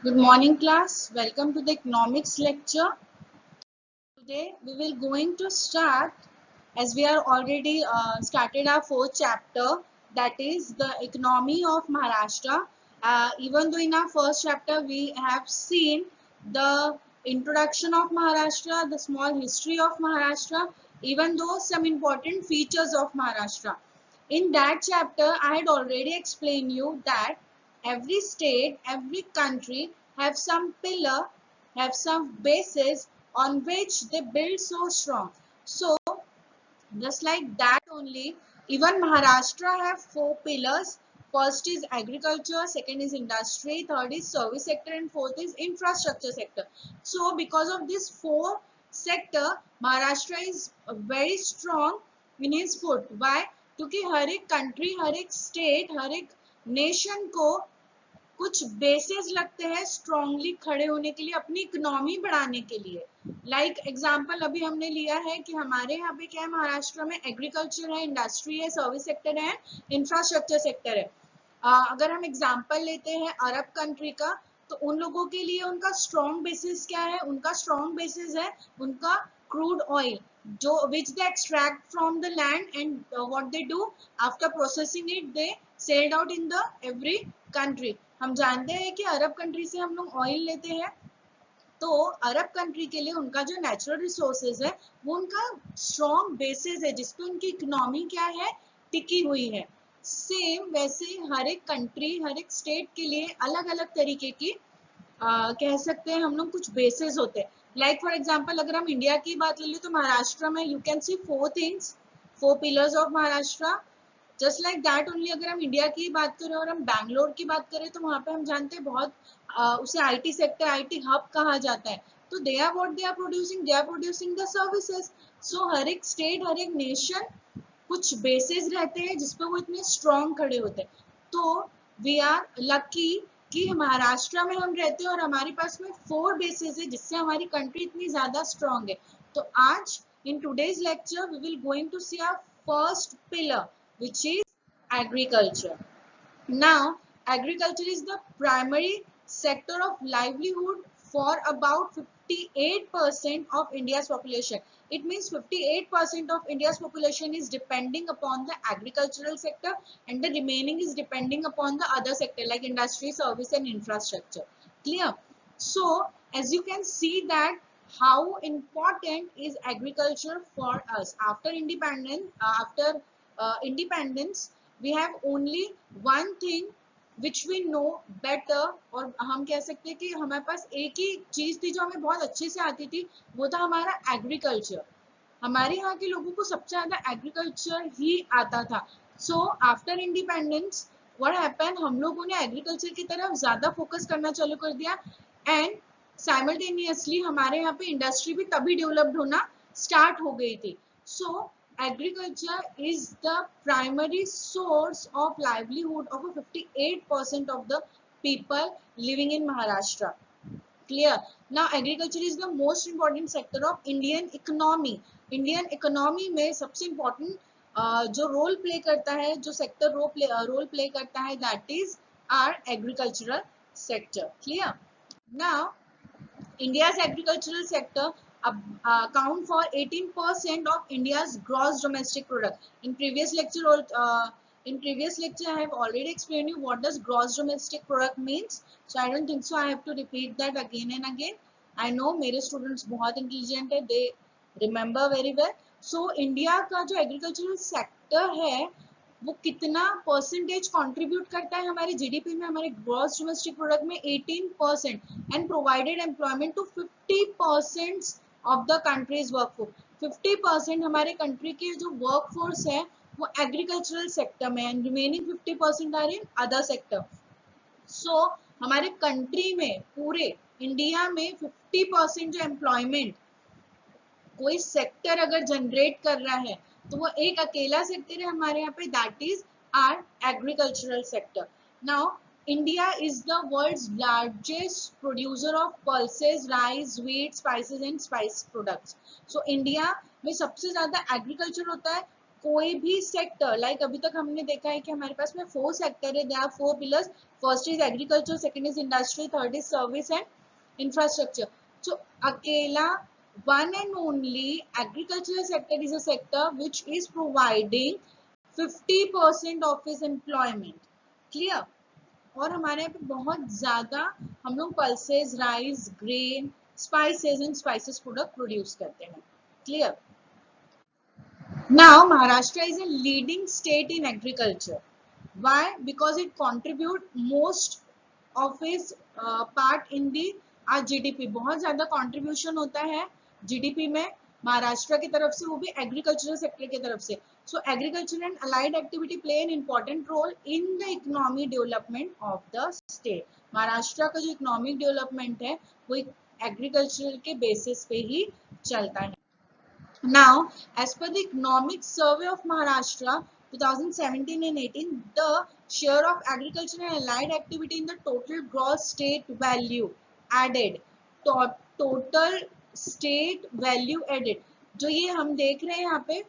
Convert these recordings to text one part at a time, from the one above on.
Good morning class. Welcome to the economics lecture. Today we will going to start as we are already started our fourth chapter, that is the economy of Maharashtra. Even though in our first chapter we have seen the introduction of Maharashtra, the small history of Maharashtra, even though some important features of Maharashtra. In that chapter I had already explained you that every state, every country have some pillar, have some basis on which they build so strong. So just like that only, even Maharashtra have four pillars. First is agriculture, second is industry, third is service sector, and fourth is infrastructure sector. So because of this four sector, Maharashtra is very strong in his food. Why? क्योंकि हर एक country, हर एक state, हर एक nation को कुछ basis लगते हैं strongly खड़े होने के लिए, अपनी इकोनॉमी बढ़ाने के लिए. लाइक एग्जांपल अभी हमने लिया है कि हमारे यहाँ पे क्या है, महाराष्ट्र में एग्रीकल्चर है, इंडस्ट्री है, सर्विस सेक्टर है, इंफ्रास्ट्रक्चर सेक्टर है. अगर हम एग्जांपल लेते हैं अरब कंट्री का, तो उन लोगों के लिए उनका स्ट्रॉन्ग बेसिस क्या है? उनका स्ट्रॉन्ग बेसिस है उनका क्रूड ऑयल, जो which they extract from the land and what they do after processing it, they selled out in the every country. हम जानते हैं कि अरब कंट्री से हम लोग ऑयल लेते हैं, तो अरब कंट्री के लिए उनका जो नेचुरल रिसोर्सेज है वो उनका स्ट्रॉन्ग बेसिस है जिसपे उनकी इकोनॉमी क्या है, टिकी हुई है. सेम वैसे हर एक कंट्री, हर एक स्टेट के लिए अलग अलग तरीके की कह सकते हैं हम लोग कुछ बेसिस होते हैं. लाइक फॉर एग्जांपल अगर हम इंडिया की बात ले लें तो महाराष्ट्र में you can C four things, four pillars of Maharashtra. Just like that only अगर हम इंडिया की बात करें और हम बैंगलोर की बात करें तो वहां पे हम जानते हैं बहुत उसे आईटी सेक्टर, आईटी हब कहा जाता है. तो they are what they are producing the services. So हर एक स्टेट, हर एक नेशन कुछ बेसिस रहते हैं जिसपे वो इतने स्ट्रॉन्ग खड़े होते हैं. तो वी आर लकी कि महाराष्ट्र में हम रहते हैं और हमारे पास में फोर बेसिस है जिससे हमारी कंट्री इतनी ज्यादा स्ट्रॉन्ग है. तो आज in today's lecture we will going to see our first pillar, which is agriculture. Now, agriculture is the primary sector of livelihood for about 58% of India's population. It means 58% of India's population is depending upon the agricultural sector and the remaining is depending upon the other sector like industry, service and infrastructure. Clear? So, as you can see that how important is agriculture for us. After independence, we have only one thing which we know better, और हम कह सकते हैं कि हमारे पास एक ही चीज थी जो हमें बहुत अच्छे से आती थी, वो था हमारा एग्रीकल्चर. हमारे यहाँ के लोगों को सबसे ज्यादा एग्रीकल्चर ही आता था. So after independence what happened, हम लोगों ने एग्रीकल्चर की तरफ ज्यादा फोकस करना चालू कर दिया एंड साइमल्टेनियसली हमारे यहाँ पे इंडस्ट्री भी तभी डेवलप्ड होना स्टार्ट हो गई थी. सो agriculture is the primary source of livelihood of 58% of the people living in Maharashtra. Clear? Now agriculture is the most important sector of Indian economy. Indian economy में सबसे important जो role play करता है, जो sector role play करता है, that is our agricultural sector. Clear? Now India's agricultural sector account for 18% of India's gross domestic product. In previous lecture, I have already explained you what does gross domestic product means. So I don't think so I have to repeat that again and again. I know मेरे students बहुत intelligent है, they remember very well. So India का जो agricultural sector है वो कितना percentage contribute करता है हमारे जीडीपी में, हमारे ग्रॉस डोमेस्टिक प्रोडक्ट में 18%, and provided employment to 50% of the country's workforce. 50% हमारे कंट्री के जो वर्कफोर्स है वो एग्रीकल्चरल सेक्टर में and remaining 50% are in other sector. So हमारे कंट्री में, पूरे इंडिया में 50% जो एम्प्लॉयमेंट कोई सेक्टर अगर जनरेट कर रहा है तो वो एक अकेला सेक्टर है हमारे यहाँ पे, that is our agricultural sector. Now India is the world's largest producer of pulses, rice, wheat, spices and spice products. So India में सबसे ज्यादा एग्रीकल्चर होता है कोई भी सेक्टर, लाइक अभी तक हमने देखा है कि हमारे पास में 4 सेक्टर है, there are 4 pillars. First is agriculture, second is industry, third is service and infrastructure. So अकेला one and only agricultural sector is a sector which is providing 50% of its employment. Clear? और हमारे यहाँ पे बहुत ज्यादा हम लोग pulses, rice, grain, spices and spices product produce करते हैं. Clear? Now Maharashtra is a leading state in agriculture. Why? Because it contribute most of its part in the GDP. बहुत ज्यादा contribution होता है GDP में महाराष्ट्र की तरफ से, वो भी एग्रीकल्चरल सेक्टर की तरफ से. So agriculture and allied activity play an important role in the economic development of the state. Maharashtra का जो इकोनॉमिक डेवलपमेंट है वो एग्रीकल्चर के बेसिस पे ही चलता है. Now, as per the Economic Survey of Maharashtra 2017 and 18, the share of agriculture and allied activity in the total gross state value added, total state value added, जो ये हम देख रहे हैं यहाँ पे,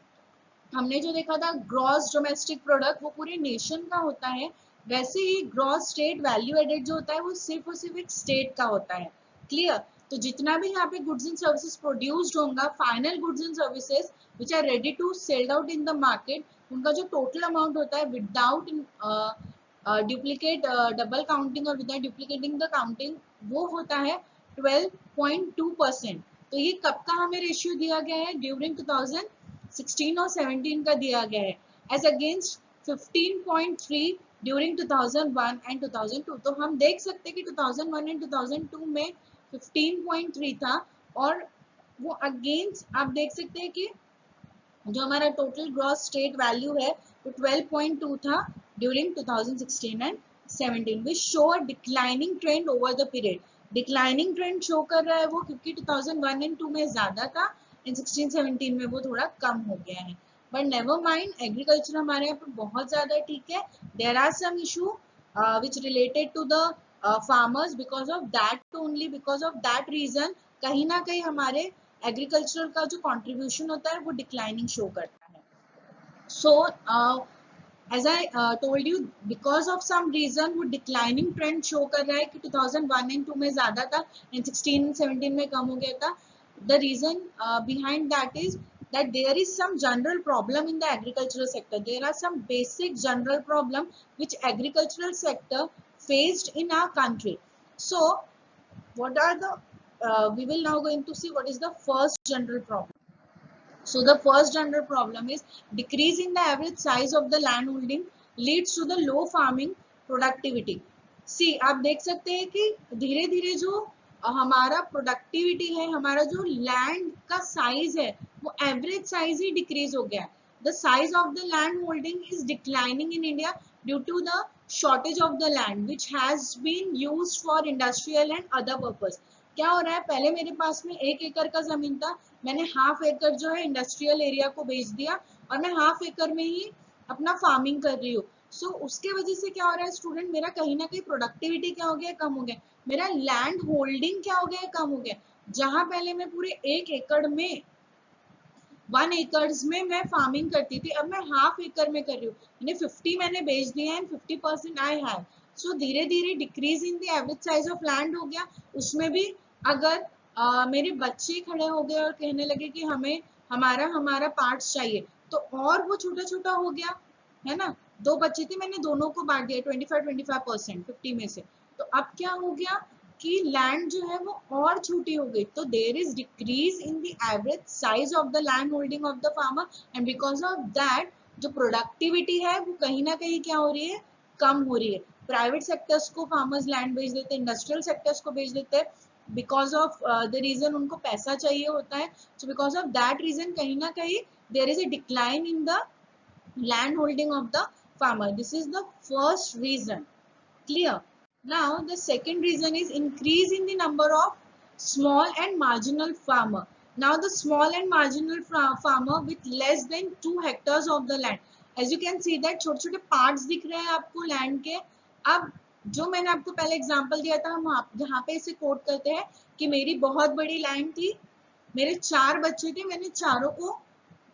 हमने जो देखा था ग्रॉस डोमेस्टिक प्रोडक्ट वो पूरे नेशन का होता है, वैसे ही ग्रॉस स्टेट वैल्यू एडेड जो होता है वो सिर्फ और सिर्फ एक स्टेट का होता है. क्लियर? तो जितना भी यहाँ पे गुड्स एंड सर्विसेज प्रोड्यूस्ड होगा, final goods and services which are ready to sold out in the market, उनका जो टोटल अमाउंट होता है विदाउट डुप्लीकेट डबल काउंटिंग और विदाउट डुप्लीकेटिंग द काउंटिंग, वो होता है 12.2%. तो ये कब का हमें रेशियो दिया गया है? ड्यूरिंग 2016 और 17 का दिया गया है, एज अगेंस्ट 15.3 ड्यूरिंग 2001 एंड 2002. तो हम देख सकते हैं कि 2001 एंड 2002 में 15.3 था, और वो अगेंस्ट आप देख सकते हैं कि जो हमारा टोटल ग्रॉस स्टेट वैल्यू है वो 12.2 था during 2016 and 17. Which show a declining trend over the period. Declining trend show कर रहा है वो, क्योंकि 2001 एंड 2 में ज्यादा था एंड 16-17 में वो थोड़ा कम हो गया है. बट नेवर माइंड, एग्रीकल्चर हमारे यहाँ पर बहुत ज्यादा ठीक है. There are some issue which related to the farmers, because of that only, because of that reason कहीं ना कहीं हमारे एग्रीकल्चर का जो कंट्रीब्यूशन होता है वो डिक्लाइनिंग शो करता है. सो as I told you, because of some reason वो डिक्लाइनिंग ट्रेंड शो कर रहा है कि 2001 एंड 2 में ज्यादा था एंड 16-17 में कम हो गया था. The reason behind that is that there is some general problem in the agricultural sector. There are some basic general problem which agricultural sector faced in our country. So what are the we will now going to see what is the first general problem. So the first general problem is decrease in the average size of the land holding leads to the low farming productivity. See, आप देख सकते हैं कि धीरे धीरे जो हमारा productivity है, हमारा जो लैंड का साइज है वो एवरेज साइज ही डिक्रीज हो गया. The size of the land holding is declining in India due to the shortage of the land which has been used for industrial and other purpose. क्या हो रहा है, पहले मेरे पास में 1 एकड़ का जमीन था, मैंने हाफ एकड़ जो है इंडस्ट्रियल एरिया को बेच दिया और मैं हाफ एकड़ में ही अपना फार्मिंग कर रही हूँ. सो उसके वजह से क्या हो रहा है स्टूडेंट, मेरा कहीं ना कहीं प्रोडक्टिविटी क्या हो गया, कम हो गया. मेरा लैंड होल्डिंग क्या हो गया, कम हो गया. जहां पहले मैं पूरे 1 एकड़ में 1 एकड़ में मैं फार्मिंग करती थी, अब मैं हाफ एकड़ में कर रही हूँ, यानी 50 मैंने बेच दिया एंड 50% आई हैव. सो धीरे धीरे decrease in the average size of land हो गया. उसमें भी अगर मेरे बच्चे खड़े हो गए और कहने लगे कि हमें हमारा पार्ट्स चाहिए, तो और वो छोटा छोटा हो गया है ना. 2 बच्चे थे, मैंने दोनों को बांट दिया 25% 50 में से. तो अब क्या हो गया कि लैंड जो है वो और छोटी हो गई. तो there is decrease in the average size of the land holding of the farmer and because of that जो प्रोडक्टिविटी है वो कहीं ना कहीं क्या हो रही है, कम हो रही है. प्राइवेट सेक्टर्स को फार्मर्स लैंड बेच देते हैं, इंडस्ट्रियल सेक्टर्स को बेच देते हैं, बिकॉज ऑफ द रीजन उनको पैसा चाहिए होता है. So because of that reason कहीं ना कहीं there is a decline in the land holding of the farmer. This is the first reason. Clear? Now the second reason is increase in the number of small and marginal farmer. Now the small and marginal farmer with less than 2 hectares of the land. As you can see that छोटे छोटे parts दिख रहे हैं आपको land के. अब जो मैंने आपको पहले एग्जांपल दिया था, हम यहाँ पे इसे कोट करते हैं कि मेरी बहुत बड़ी लैंड थी, मेरे 4 बच्चे थे, मैंने चारों को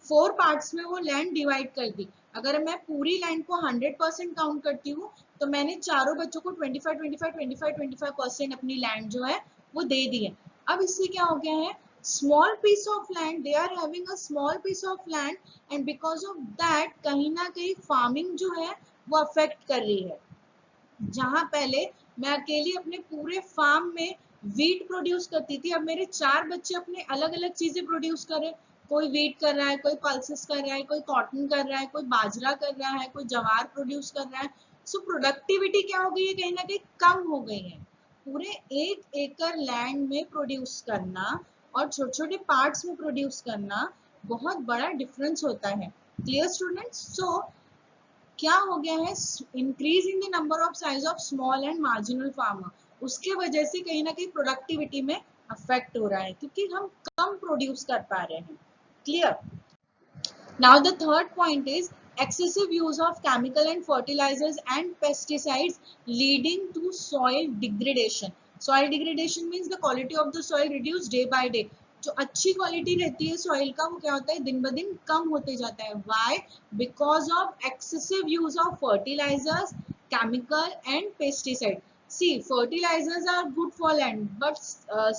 4 पार्ट्स में वो लैंड डिवाइड कर दी। अगर मैं पूरी लैंड को 100% काउंट करती हूँ तो मैंने चारों बच्चों को 25-25-25-25% अपनी लैंड जो है वो दे दी है। अब इससे क्या हो गया है, small piece of land, they are having a small piece of land and because of that कहीं ना कहीं फार्मिंग जो है वो अफेक्ट कर रही है। जहां पहले मैं अकेली अपने पूरे फार्म में वीट प्रोड्यूस करती थी, अब मेरे 4 बच्चे अपने अलग अलग चीजें प्रोड्यूस कर रहे हैं। कोई वीट कर रहा है, कोई पल्सेस कर रहा है, कोई कॉटन कर रहा है, कोई बाजरा कर रहा है, कोई जवार प्रोड्यूस कर रहा है। सो प्रोडक्टिविटी क्या हो गई है, कहीं ना कहीं कम हो गई है। पूरे 1 एकड़ लैंड में प्रोड्यूस करना और छोटे छोटे पार्ट्स में प्रोड्यूस करना बहुत बड़ा डिफरेंस होता है। Clear students? सो क्या हो गया है, increase in the number of size of small and marginal farmer, उसके वजह से कहीं ना कहीं प्रोडक्टिविटी में अफेक्ट हो रहा है क्योंकि हम कम प्रोड्यूस कर पा रहे हैं। Clear? Now the third point is excessive use of chemical and fertilizers and pesticides leading to soil degradation. Soil degradation means the quality of the soil reduced day by day. जो अच्छी quality रहती है soil का वो क्या होता है, दिन ब दिन कम होते जाता है। Why? Because of excessive use of fertilizers, chemical and pesticide. See fertilizers are good for land but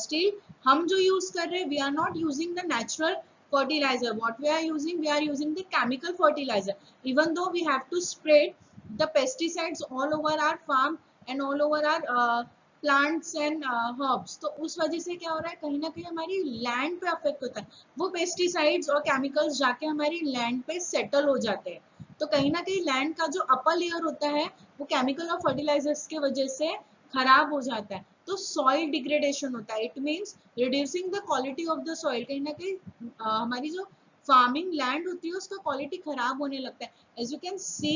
still हम जो यूज कर रहे हैं, we are not using the natural fertilizer. What we are using the chemical fertilizer. Even though we have to spread the pesticides all over our farm and all over our plants and herbs, तो उस वजह से क्या हो रहा है, कहीं ना कहीं हमारी लैंड पे अफेक्ट होता है। वो पेस्टिसाइड्स और केमिकल्स जाके हमारी लैंड पे सेटल हो जाते हैं, तो कहीं ना कहीं लैंड का जो अपर लेयर होता है वो केमिकल और फर्टिलाइजर्स के वजह से खराब हो जाता है। तो सॉइल डिग्रेडेशन होता है। It means reducing the quality of the soil. कहीं ना कहीं हमारी जो फार्मिंग लैंड होती है उसका क्वालिटी खराब होने लगता है। As you can see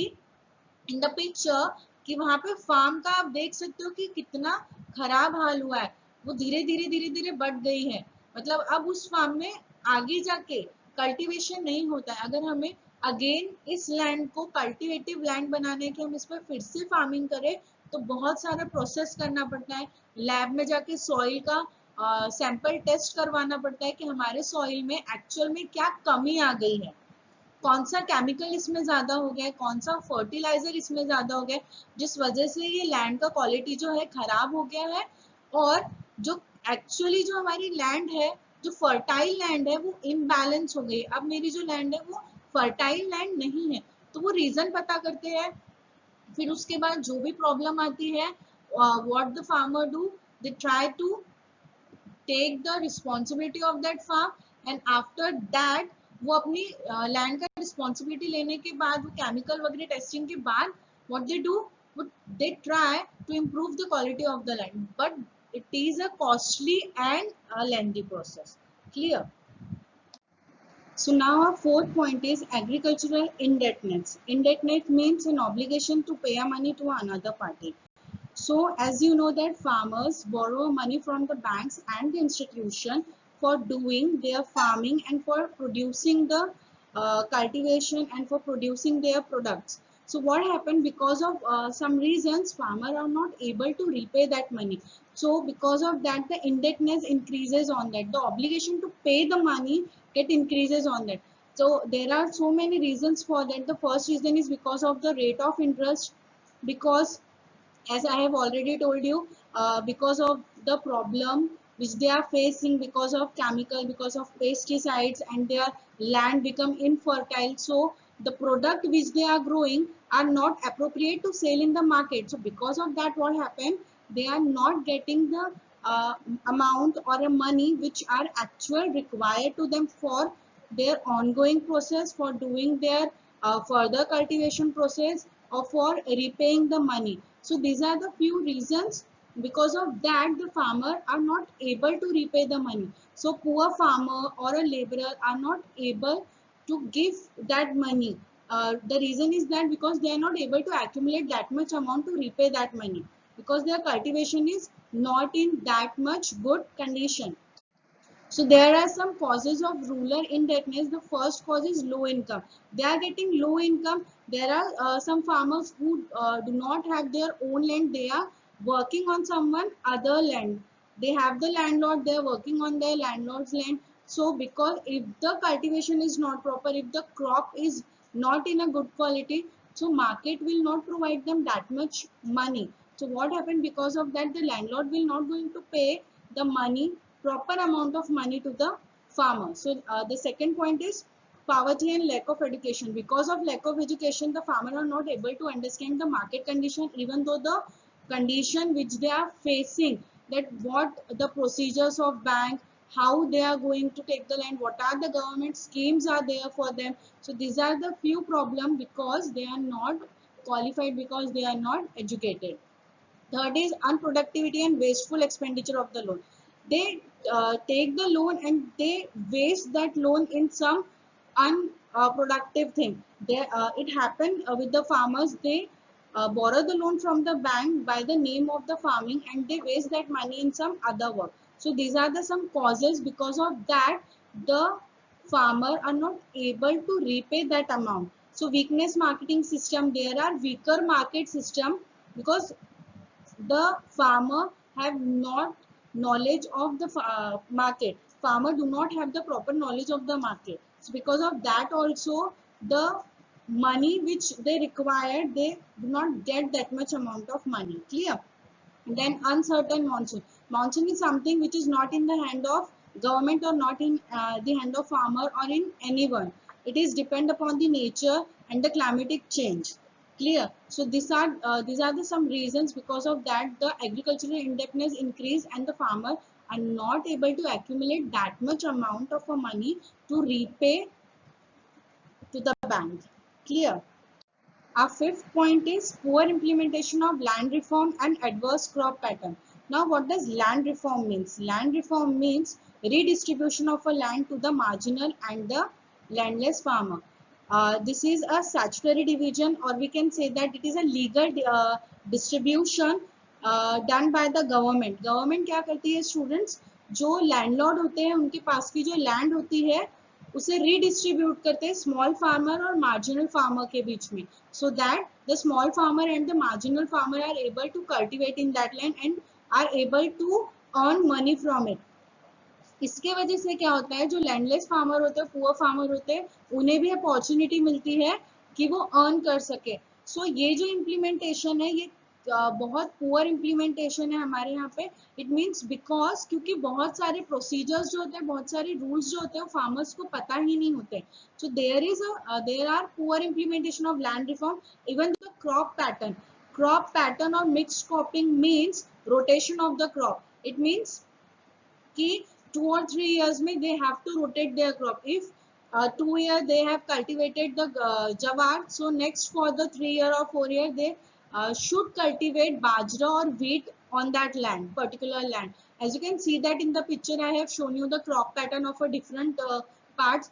in the picture कि वहां पे फार्म का आप देख सकते हो कि कितना खराब हाल हुआ है। वो धीरे धीरे बढ़ गई है। मतलब अब उस फार्म में आगे जाके कल्टीवेशन नहीं होता है। अगर हमें अगेन इस लैंड को कल्टीवेटिव लैंड बनाने के हम इस पर फिर से फार्मिंग करें तो बहुत सारा प्रोसेस करना पड़ता है। लैब में जाके सॉइल का सैंपल टेस्ट करवाना पड़ता है कि हमारे सॉइल में एक्चुअल में क्या कमी आ गई है, कौन सा केमिकल इसमें ज्यादा हो गया है, कौन सा फर्टिलाइजर इसमें ज्यादा हो गया है, जिस वजह से ये लैंड का क्वालिटी जो है खराब हो गया है। और जो एक्चुअली जो हमारी लैंड है, जो फर्टाइल लैंड है वो इम्बैलेंस हो गई। अब मेरी जो लैंड है वो फर्टाइल लैंड नहीं है। तो वो रीजन पता करते हैं, फिर उसके बाद जो भी प्रॉब्लम आती है, what the farmer do, they try to take the responsibility of that farm and after that वो अपनी लैंड का रिस्पॉन्सिबिलिटी लेने के बाद, वो केमिकल वगैरह टेस्टिंग के बाद what they do, they try to improve the quality of the land, but it is a costly and a lengthy process. Clear? So now our fourth point is agricultural indebtedness. Indebtedness means an obligation to pay money to another party. So as you know that farmers borrow money from the banks and the institution for doing their farming and for producing the cultivation and for producing their products. So what happened, because of some reasons farmers are not able to repay that money. So because of that the indebtedness increases on that. The obligation to pay the money it increases on that. So there are so many reasons for that. The first reason is because of the rate of interest, because as I have already told you, because of the problem which they are facing because of chemical, because of pesticides, and their land become infertile. So the product which they are growing are not appropriate to sell in the market. So because of that, what happened? They are not getting the amount or a money which are actual required to them for their ongoing process, for doing their further cultivation process, or for repaying the money. So these are the few reasons. Because of that the farmer are not able to repay the money. So poor farmer or a laborer are not able to give that money. The reason is that because they are not able to accumulate that much amount to repay that money, because their cultivation is not in that much good condition. So there are some causes of rural indebtedness. The first cause is low income. They are getting low income. There are some farmers who do not have their own land. They are working on someone other land. They have the landlord. They are working on their landlord's land. So because if the cultivation is not proper, if the crop is not in a good quality, so market will not provide them that much money. So what happened, because of that the landlord will not going to pay the money, proper amount of money to the farmer. So the second point is poverty and lack of education. Because of lack of education, the farmer are not able to understand the market condition, even though the condition which they are facing, that what the procedures of bank, how they are going to take the land, what are the government schemes are there for them. So these are the few problems, because they are not qualified, because they are not educated. Third is unproductivity and wasteful expenditure of the loan. They take the loan and they waste that loan in some unproductive thing. It happened with the farmers. They borrow the loan from the bank by the name of the farming, and they waste that money in some other work. So these are the some causes. Because of that, the farmer are not able to repay that amount. So weakness marketing system, there are weaker market system, because the farmer have not knowledge of the market. Farmer do not have the proper knowledge of the market. So because of that also, the money which they require, they do not get that much amount of money. Clear? Then uncertain monsoon. Monsoon is something which is not in the hand of government, or not in the hand of farmer or in anyone. It is depend upon the nature and the climatic change. Clear? So these are the some reasons. Because of that, the agricultural indebtedness increase, and the farmer are not able to accumulate that much amount of money to repay to the bank. Clear? Our fifth point is poor implementation of land reform and adverse crop pattern. Now, what does land reform means? Land reform means redistribution of a land to the marginal and the landless farmer. This is a statutory division, or we can say that it is a legal distribution done by the government. Government क्या करती है students, जो landlord होते हैं उनके पास की जो land होती है उसे रीडिस्ट्रीब्यूट करते हैं स्मॉल फार्मर और मार्जिनल फार्मर के बीच में, so that the small farmer and the marginal farmer are able to cultivate in that land and are able to earn money from it. इसके वजह से क्या होता है, जो लैंडलेस फार्मर होते हैं, पुअर फार्मर होते हैं, उन्हें भी अपॉर्चुनिटी मिलती है कि वो अर्न कर सके. सो ये जो इम्प्लीमेंटेशन है, ये बहुत पुअर इम्प्लीमेंटेशन है हमारे यहाँ पे. इट मीन्स बिकॉज क्योंकि बहुत सारे प्रोसीजर्स जो होते हैं, बहुत सारे रूल्स जो होते हैं, फार्मर्स को पता ही नहीं होते. So there are poor implementation of land reform. Even the crop pattern और mixed cropping means rotation of the crop. It means कि 2 or 3 years में they have to rotate their crop. If 2 year they have cultivated the jawar, so next for the 3 year or 4 year they should cultivate bajra or wheat on that land, particular land. As you can see that in the picture, I have shown you the crop pattern of a different parts.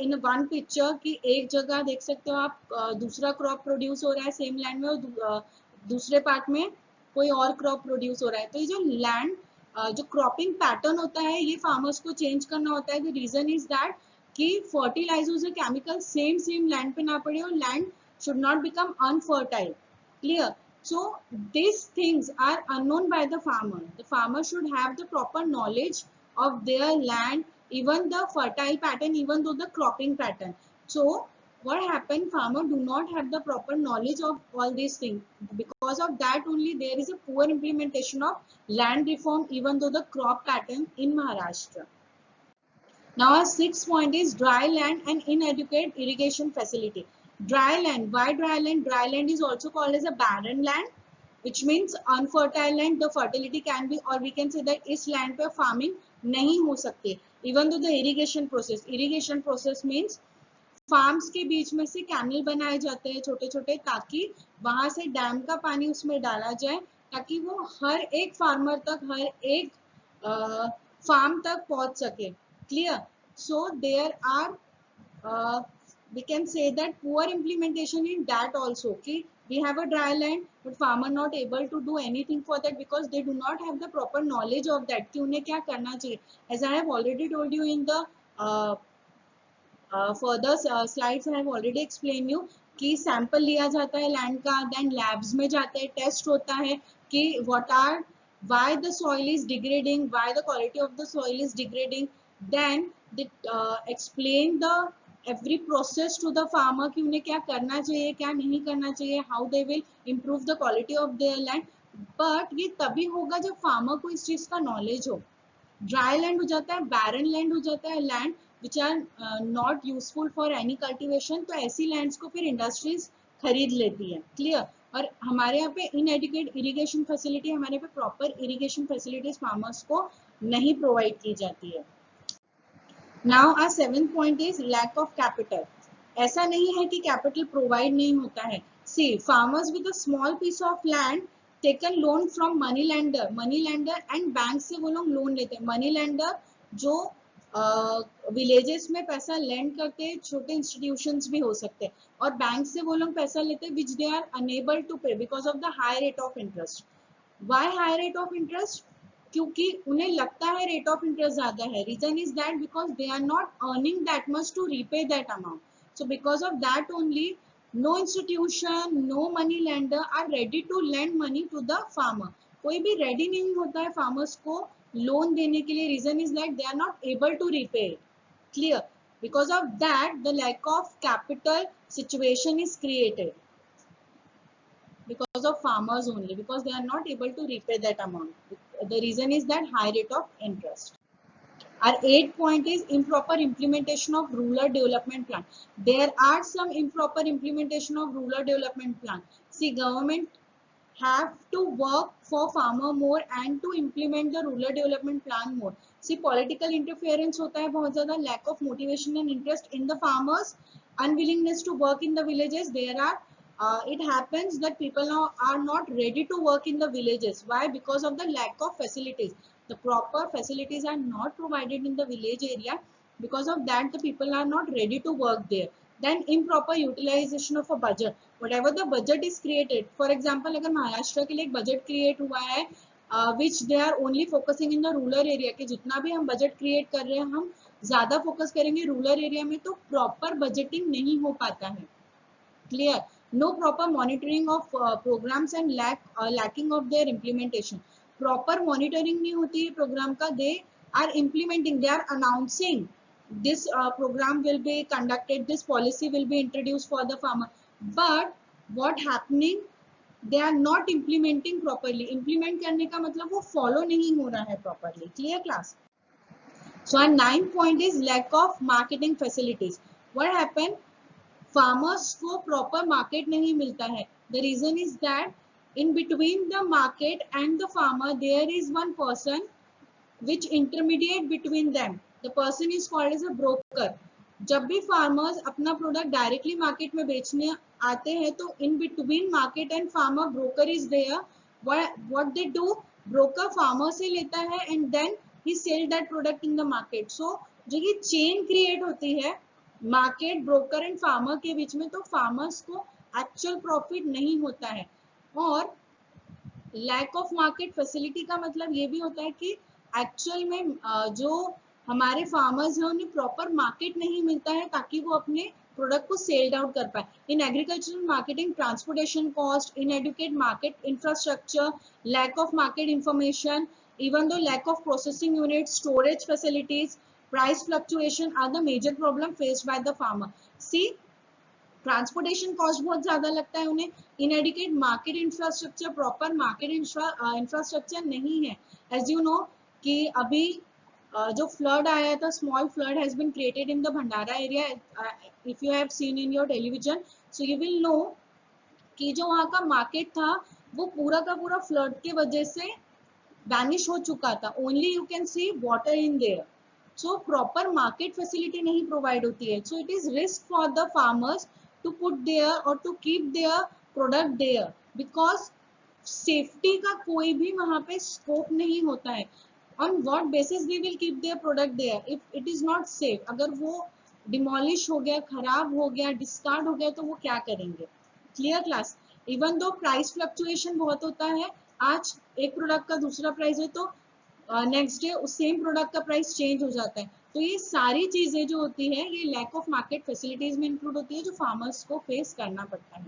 In one picture कि एक जगह देख सकते हो आप दूसरा crop produce हो रहा है सेम लैंड में, और दूसरे पार्ट में कोई और क्रॉप प्रोड्यूस हो रहा है. तो ये जो लैंड जो क्रॉपिंग पैटर्न होता है, ये फार्मर्स को चेंज करना होता है. द रीजन इज दैट कि फर्टिलाइजर्स और केमिकल सेम लैंड पे ना पड़े, और land should not become unfertile. Clear? So these things are unknown by the farmer. The farmer should have the proper knowledge of their land, even the fertile pattern, even though the cropping pattern. So what happened, farmer do not have the proper knowledge of all these things. Because of that only there is a poor implementation of land reform, even though the crop pattern in Maharashtra. Now our sixth point is dry land and inadequate irrigation facility. Dry land. Why dry land? Dry land is also called as a barren land, which means unfertile land. The fertility can be, or we can say that इस land पे farming नहीं हो सकती. Even though the irrigation process means farms के बीच में से canal बनाए जाते हैं छोटे छोटे, ताकि वहां से डैम का पानी उसमें डाला जाए, ताकि वो हर एक फार्मर तक, हर एक फार्म तक पहुंच सके. Clear? So there are we can say that poor implementation in that also, कि we have a dry land but farmer not able to do anything for that, because they do not have the proper knowledge of that कि उन्हें क्या करना चाहिए. As I have already told you in the further slides, I have already explained you कि sample लिया जाता है land का, देन लैब्स में जाते हैं, टेस्ट होता है कि why the soil is degrading, why the quality of the soil is degrading. Then they explain the every process to the farmer कि उन्हें क्या करना चाहिए, क्या नहीं करना चाहिए, how they will improve the quality of their land. But ये तभी होगा जब फार्मर को इस चीज का नॉलेज हो। ड्राई लैंड हो जाता है, बैरन लैंड हो जाता है, land which are not useful for any cultivation, तो ऐसी लैंड्स को फिर इंडस्ट्रीज खरीद लेती है। क्लियर। और हमारे यहाँ पे इनएडिक्वेट इरिगेशन फैसिलिटी, हमारे पे प्रॉपर इरिगेशन फैसिलिटीज फार्मर्स को नहीं प्रोवाइड की जाती है। Now our seventh point is lack of capital. ऐसा नहीं है कि कैपिटल प्रोवाइड नहीं होता है। See farmers with a small piece of land taken loan from money lender and bank से वो लोग लोन लेते हैं। मनी लैंडर जो विलेजेस में पैसा लेंड करते हैं, छोटे इंस्टीट्यूशंस भी हो सकते हैं, और बैंक से वो लोग पैसा लेते हैं which they are unable to pay because of the high rate of interest. Why high rate of interest? क्योंकि उन्हें लगता है रेट ऑफ इंटरेस्ट ज्यादा है। Reason is that because they are not earning that much to repay that amount, so because of that only no institution, no money lender are ready to lend money to the farmer. कोई भी ready नहीं होता है farmers को loan देने के लिए। Reason is that they are not able to repay. Clear. Because of that the lack of capital situation is created because of farmers only, because they are not able to repay that amount. The reason is that high rate of interest. Our eighth point is improper implementation of rural development plan. There are some improper implementation of rural development plan. See, government have to work for farmer more and to implement the rural development plan more. See, political interference होता है बहुत ज़्यादा, lack of motivation and interest in the farmers, unwillingness to work in the villages. There are it happens that people now are not ready to work in the villages. Why? Because of the lack of facilities. The proper facilities are not provided in the village area. Because of that, the people are not ready to work there. Then improper utilization of a budget. Whatever the budget is created, for example, अगर महाराष्ट्र के लिए एक budget create हुआ है, which they are only focusing in the rural area, कि जितना भी हम budget create कर रहे हैं हम ज़्यादा focus करेंगे rural area में, तो proper budgeting नहीं हो पाता है। Clear. No proper monitoring of programs and lacking of their implementation. Proper monitoring नहीं होती है program का. They are implementing, they are announcing this program will be conducted, this policy will be introduced for the farmer, but what happening, they are not implementing properly. Implement करने का मतलब वो follow नहीं हो रहा है properly. Clear class? So our ninth point is lack of marketing facilities. What happened? Farmers को proper market नहीं मिलता है. The reason is that in between the market and the farmer there is one person which intermediate between them. The person is called as a broker. जब भी farmers अपना product directly market में बेचने आते हैं तो in between market and farmer broker is there. What they do, broker farmer से लेता है and then he sell that product in the market. So जो ये चेन क्रिएट होती है मार्केट, ब्रोकर एंड फार्मर के बीच में, तो फार्मर्स को एक्चुअल प्रॉफिट नहीं होता है. और लैक ऑफ मार्केट फैसिलिटी का मतलब ये भी होता है कि एक्चुअल में जो हमारे फार्मर्स हैं उन्हें प्रॉपर मार्केट नहीं मिलता है ताकि वो अपने प्रोडक्ट को सेल्ड आउट कर पाए. In agricultural marketing transportation cost, inadequate market infrastructure, lack of market information, even though lack of processing units, storage facilities, price fluctuation are the major problem faced by the farmer. See, transportation cost बहुत ज्यादा लगता है उन्हें. Inadequate market infrastructure, proper market infrastructure नहीं है. As you know कि अभी जो फ्लड आया था, small flood has been created in the Bhandara area. If you have seen in your television so you will know कि जो वहाँ का मार्केट था वो पूरा का पूरा फ्लड के वजह से वैनिश हो चुका था. Only you can see water in there. So proper market facility नहीं प्रोवाइड होती है. So it is risk for the farmers to put there और to keep their product there because safety का कोई भी वहाँ पे स्कोप नहीं होता है. On what basis they will keep their product there if it is not safe. अगर वो डिमोलिश हो गया, खराब हो गया, डिस्कार्ड हो गया तो वो क्या करेंगे. Clear class. Even though price fluctuation बहुत होता है, आज एक प्रोडक्ट का दूसरा प्राइस है तो नेक्स्ट डे उस सेम प्रोडक्ट का प्राइस चेंज हो जाता है. तो ये सारी चीजें जो होती है ये लैक ऑफ मार्केट फैसिलिटीज में इंक्लूड होती है जो फार्मर्स को फेस करना पड़ता है.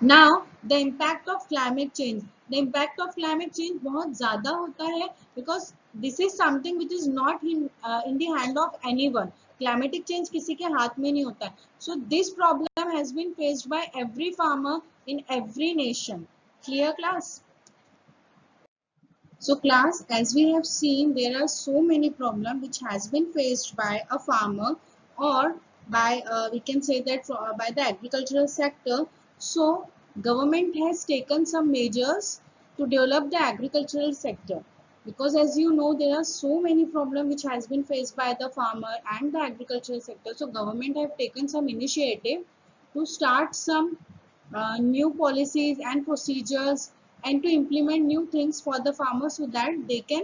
Now the impact of climate change. The impact of climate change बहुत ज़्यादा होता है because this is something which is not in the hand of anyone. Climatic change किसी के हाथ में नहीं होता है. So this problem has been faced by every farmer in every nation. Clear class? So class, as we have seen, there are so many problems which has been faced by a farmer or by we can say that by the agricultural sector. So government has taken some measures to develop the agricultural sector, because as you know there are so many problems which has been faced by the farmer and the agricultural sector. So government have taken some initiative to start some new policies and procedures and to implement new things for the farmers so that they can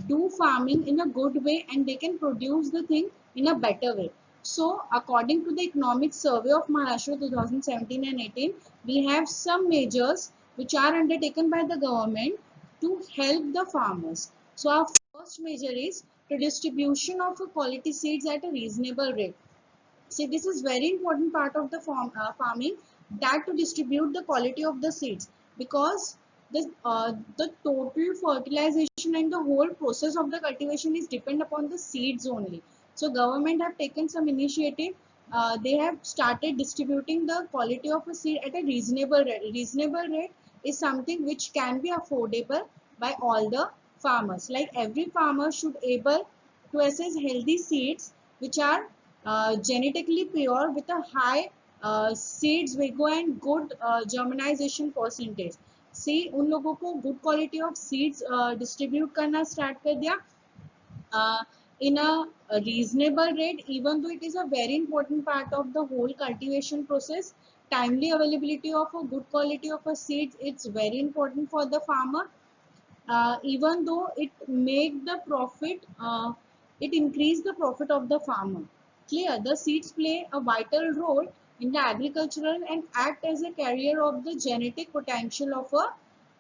do farming in a good way and they can produce the thing in a better way. So according to the economic survey of Maharashtra 2017 and 18, we have some measures which are undertaken by the government to help the farmers. So our first measure is the distribution of quality seeds at a reasonable rate. See, this is very important part of the farming, that to distribute the quality of the seeds, because the total fertilization and the whole process of the cultivation is depend upon the seeds only. So government have taken some initiative. They have started distributing the quality of a seed at a reasonable rate. Reasonable rate is something which can be affordable by all the farmers. Like every farmer should able to assess healthy seeds which are genetically pure with a high seeds vigor and good germination percentage. See, उन लोगों को good quality of seeds distribute करना start कर दिया in a reasonable rate, even though it is a very important part of the whole cultivation process. Timely availability of a good quality of a seeds, it's very important for the farmer. Even though it make the profit, it increase the profit of the farmer. Clear? The seeds play a vital role in the agricultural and act as a carrier of the genetic potential of a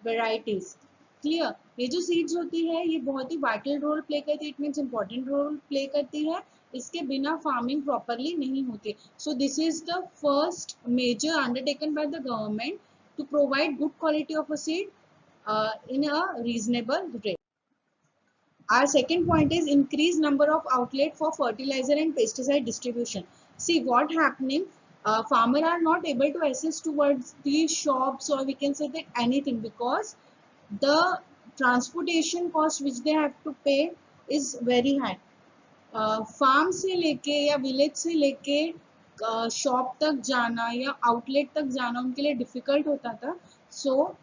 varieties. Clear? ये जो seeds होती है ये बहुत ही vital role play करती है. It means important role play करती है. इसके बिना farming properly नहीं होती. So this is the first measure undertaken by the government to provide good quality of a seed in a reasonable rate. Our second point is increase number of outlet for fertilizer and pesticide distribution. See what happening, farmer are not able to access towards the shops, or we can say that anything, because the transportation cost which they have to pay is very high. Farm से लेके या village से लेके shop तक जाना या outlet तक जाना उनके लिए डिफिकल्ट होता था. सो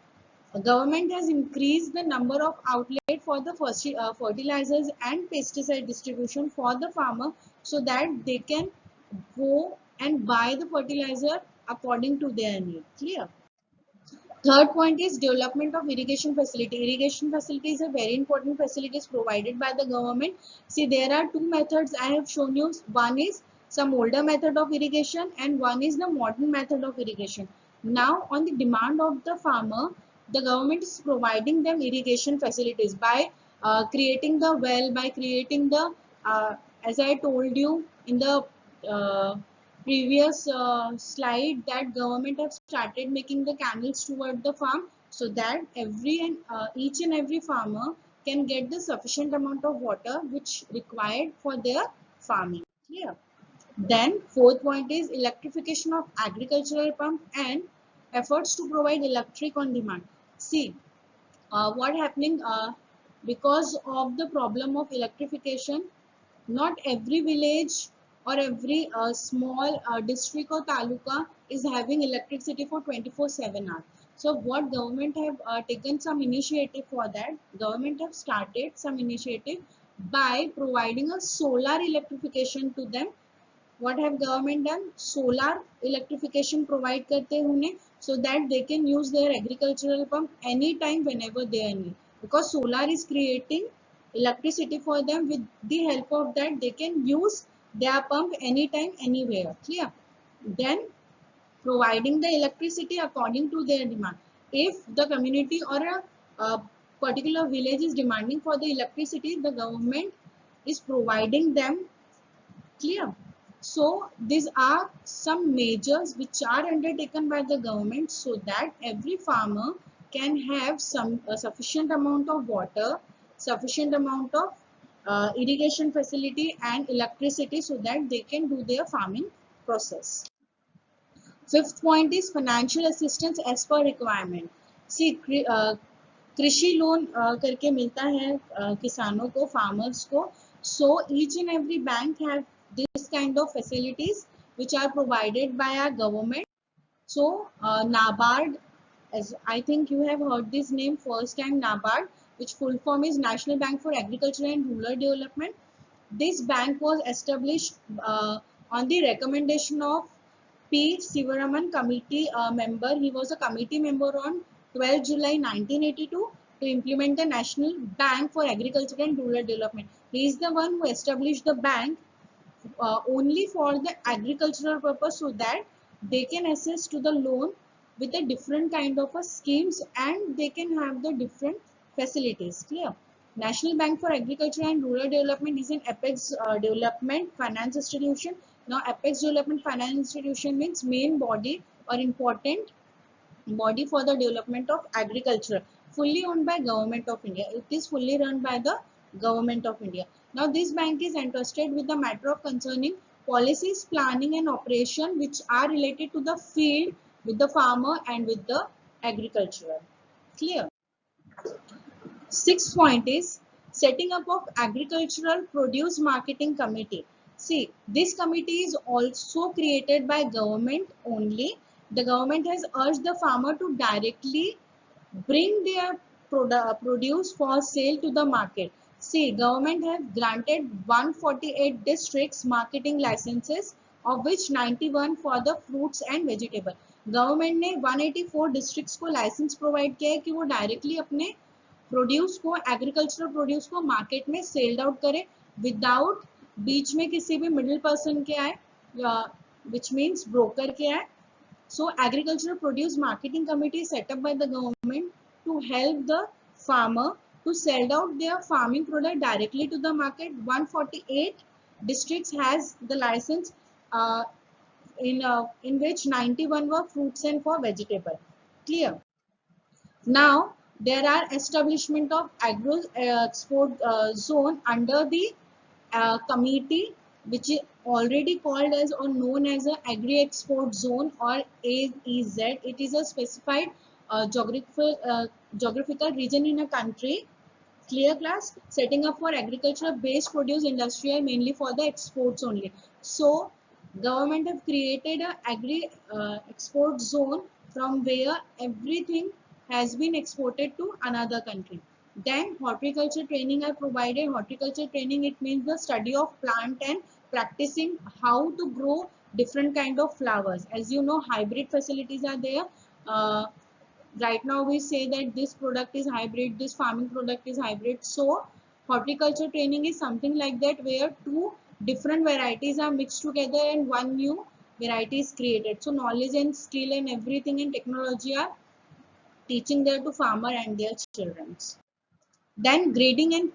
government has increased the number of outlet for the fertilizers and pesticide distribution for the farmer, so that they can go and buy the fertilizer according to their need. Clear? Third point is development of irrigation facility. Irrigation facility is a very important facilities provided by the government. See, there are two methods I have shown you. One is some older method of irrigation and one is the modern method of irrigation. Now, on the demand of the farmer, the government is providing them irrigation facilities by creating the well, by creating the, as I told you in the uh, previous slide, that government have started making the canals toward the farm, so that each and every farmer can get the sufficient amount of water which required for their farming. Clear? Then fourth point is electrification of agricultural pump and efforts to provide electric on demand. See, what happening, because of the problem of electrification, not every village or every small district or taluka is having electricity for 24/7 hours. So what government have taken some initiative for that. Government have started some initiative by providing a solar electrification to them. What have government done? Solar electrification provide करते हैं उन्हें, so that they can use their agricultural pump anytime whenever they need, because solar is creating electricity for them. With the help of that they can use their pump anytime anywhere. Clear? Then providing the electricity according to their demand. If the community or a particular village is demanding for the electricity, the government is providing them. Clear? So these are some measures which are undertaken by the government so that every farmer can have some sufficient amount of water, sufficient amount of irrigation facility and electricity so that they can do their farming process. Fifth point is financial assistance as per requirement. See, कृषि loan करके मिलता है किसानों को, farmers को. So each and every bank have this kind of facilities which are provided by our government. So NABARD, as I think you have heard this name first time, NABARD, which full form is National Bank for Agriculture and Rural Development. This bank was established on the recommendation of P. Sivaraman, committee member. He was a committee member on 12 July 1982 to implement the National Bank for Agriculture and Rural Development. He is the one who established the bank only for the agricultural purpose so that they can access to the loan with a different kind of a schemes and they can have the different facilities. Clear? National Bank for Agriculture and Rural Development is an apex development finance institution. Now apex development finance institution means main body or important body for the development of agriculture, fully owned by Government of India. It is fully run by the Government of India. Now this bank is entrusted with the matter of concerning policies, planning and operation which are related to the field with the farmer and with the agricultural. Clear? Sixth point is setting up of agricultural produce marketing committee. See, this committee is also created by government only. The government has urged the farmer to directly bring their produce for sale to the market. See, government has granted 148 districts marketing licenses, of which 91 for the fruits and vegetable. Government ने 184 districts को licence provide किया है कि वो directly अपने produce को, agricultural produce को market में सेल्ड आउट करे विदाउट बीच में किसी भी मिडिल पर्सन के आए, विच मीन्स ब्रोकर के आए. So agricultural produce marketing committee is set up by the government to help the farmer to sell out their farming product directly to the market. 148 districts has the license in which 91 were fruits and for vegetable. Clear? Now there are establishment of agro export zone under the committee which is already called as or known as a agri export zone or AEZ. It is a specified geographical region in a country. Clear class? Setting up for agriculture based produce industry are mainly for the exports only. So government have created a agri export zone from where everything has been exported to another country. Then horticulture training are provided. Horticulture training, it means the study of plant and practicing how to grow different kind of flowers. As you know, hybrid facilities are there. Right now we say that this product is hybrid, this farming product is hybrid. So horticulture training is something like that where two different varieties are mixed together and one new variety is created. So knowledge and skill and everything and technology are teaching there to farmer and their children. Then grading and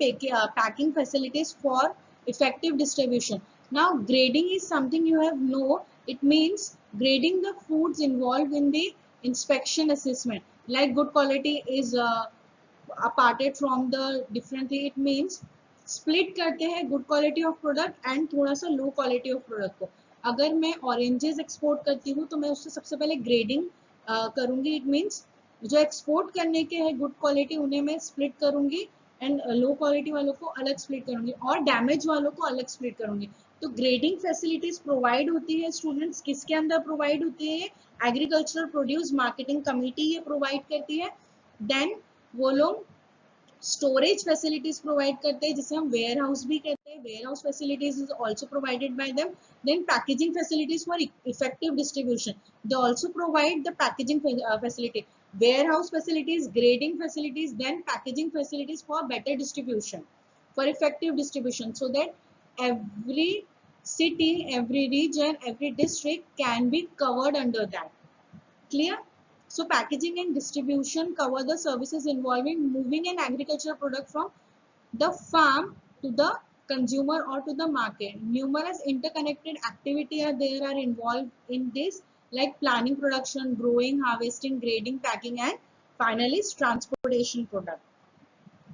packing facilities for effective distribution. Now grading is something you have know. It means grading the foods involved in the inspection assessment. Like good quality is aparted from the different thing. It means split करते हैं good quality of product and थोड़ा सा low quality of product को. अगर मैं oranges export करती हूँ तो मैं उससे सबसे पहले grading करूँगी. It means जो एक्सपोर्ट करने के हैं गुड क्वालिटी उन्हें मैं स्प्लिट करूंगी एंड लो क्वालिटी वालों को अलग स्प्लिट करूंगी और डैमेज वालों को अलग स्प्लिट करूंगी. तो ग्रेडिंग फैसिलिटीज प्रोवाइड होती है स्टूडेंट्स, किसके अंदर प्रोवाइड होती है? एग्रीकल्चरल प्रोड्यूस मार्केटिंग कमेटी ये प्रोवाइड करती है. देन वो लोग स्टोरेज फैसिलिटीज प्रोवाइड करते हैं जिसे हम वेयर हाउस भी कहते हैं. Warehouse facilities is also provided by them. Then packaging facilities for effective distribution, they also provide the packaging facility. Warehouse facilities, grading facilities, then packaging facilities for better distribution, for effective distribution, so that every city, every region, every district can be covered under that. Clear? So packaging and distribution cover the services involving moving an agricultural product from the farm to the consumer or to the market. Numerous interconnected activity are involved in this, like planning, production, growing, harvesting, grading, packing, and finally transportation product.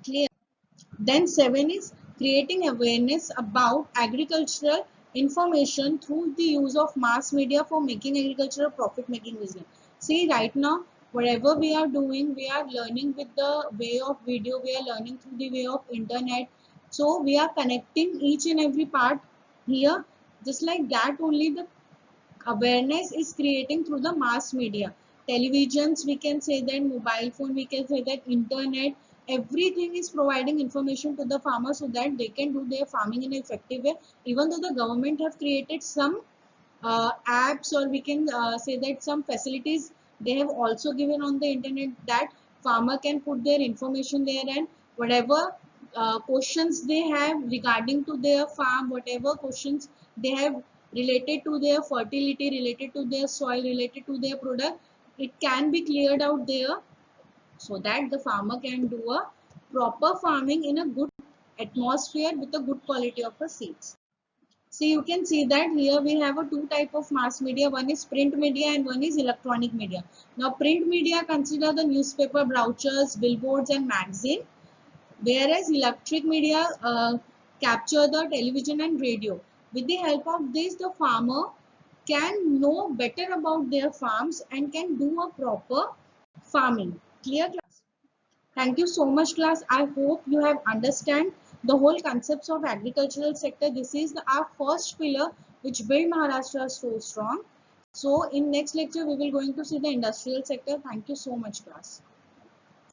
Clear? Then 7 is creating awareness about agricultural information through the use of mass media for making agriculture a profit making business. See, right now, whatever we are doing, we are learning with the way of video, we are learning through the way of internet. So we are connecting each and every part here. Just like that, only the awareness is creating through the mass media. Televisions, we can say that, mobile phone, we can say that, internet, everything is providing information to the farmer so that they can do their farming in an effective way. Even though the government have created some apps, or we can say that some facilities they have also given on the internet, that farmer can put their information there, and whatever questions they have regarding to their farm, whatever questions they have related to their fertility, related to their soil, related to their product, it can be cleared out there, so that the farmer can do a proper farming in a good atmosphere with a good quality of the seeds. So you can see that here we have a two type of mass media. One is print media and one is electronic media. Now print media consider the newspaper, brochures, billboards and magazine, whereas electric media capture the television and radio. With the help of this, the farmer can know better about their farms and can do a proper farming. Clear, class? Thank you so much, class. I hope you have understand the whole concepts of agricultural sector. This is our first pillar which build Maharashtra so strong. So in next lecture we will going to see the industrial sector. Thank you so much, class.